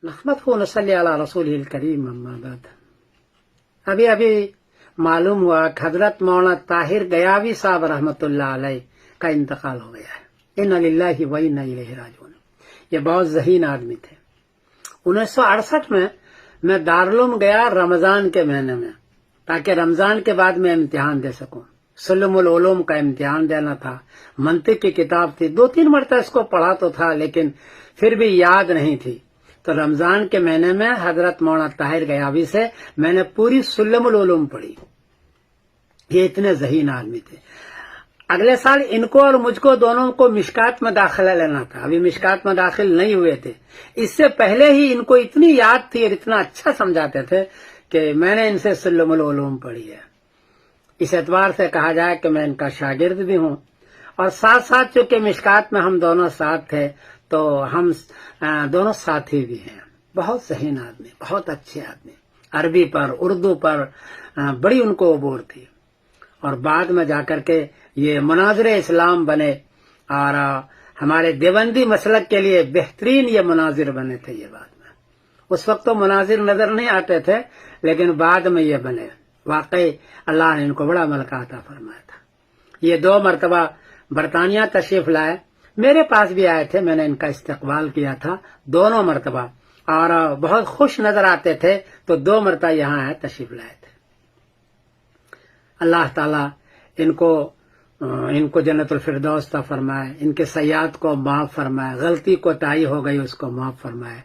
نحمده ونصلي على رسوله الكريم اما بعد. ابھی معلوم ہوا کہ حضرت مولانا طاہر گیاوی صاحب رحمۃ اللہ علیہ کا انتقال ہو گیا ہے. انا للہ و انا الیہ راجعون. یہ بہت ذہین آدمی تھے. 1968 میں دارالعلوم گیا رمضان کے مہینے میں تاکہ رمضان کے بعد میں امتحان دے سکوں. سلم العلوم کا امتحان دینا تھا. منطق کی کتاب تھی. 2-3 مرتبہ اس کو پڑھا تو تھا لیکن پھر بھی یاد نہیں تھی. تو رمضان کے مہینے میں حضرت مولانا طاہر گیاوی سے میں نے پوری سلم العلوم پڑھی. یہ اتنے ذہین آدمی تھے. اگلے سال ان کو اور مجھ کو دونوں کو مشکات میں داخلہ لینا تھا. ابھی مشکات میں داخل نہیں ہوئے تھے. اس سے پہلے ہی ان کو اتنی یاد تھی اور اتنا اچھا سمجھاتے تھے کہ میں نے ان سے سلم العلوم پڑھی ہے. اس اعتبار سے کہا جائے کہ میں ان کا شاگرد بھی ہوں. اور ساتھ ساتھ چونکہ مشکات میں ہم دونوں ساتھ تھے تو ہم دونوں ساتھی بھی ہیں. بہت ذہین آدمی, بہت اچھے آدمی. عربی پر اردو پر بڑی ان کو عبور تھی. اور بعد میں جا کر کے یہ مناظر اسلام بنے اور ہمارے دیوبندی مسلک کے لیے بہترین یہ مناظر بنے تھے. یہ بعد میں اس وقت تو مناظر نظر نہیں آتے تھے لیکن بعد میں یہ بنے. واقعی اللہ نے ان کو بڑا ملکہ عطا فرمایا تھا. یہ 2 مرتبہ برطانیہ تشریف لائے. میرے پاس بھی آئے تھے. میں نے ان کا استقبال کیا تھا دونوں مرتبہ اور بہت خوش نظر آتے تھے تو 2 مرتبہ یہاں آئے تشریف لائے تھے. اللہ تعالیٰ ان کو جنت الفردوس عطا فرمائے. ان کے سیئات کو معاف فرمائے. غلطی کوتاہی ہو گئی اس کو معاف فرمائے.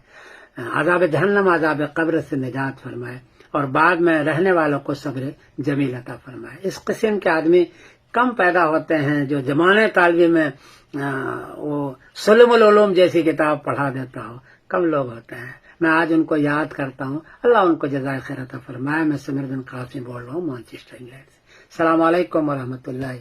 عذاب جہنم عذاب قبر سے نجات فرمائے اور بعد میں رہنے والوں کو صبر جمیل عطا فرمائے. اس قسم کے آدمی کم پیدا ہوتے ہیں جو زمانے طالب میں وہ سلم العلوم جیسی کتاب پڑھا دیتا ہو. کم لوگ ہوتے ہیں. میں آج ان کو یاد کرتا ہوں. اللہ ان کو جزائے خیر عطا فرمائے. میں سمیر بن قاسم بول رہا ہوں مانچسٹر انگلینڈ سے. السلام علیکم ورحمۃ اللہ.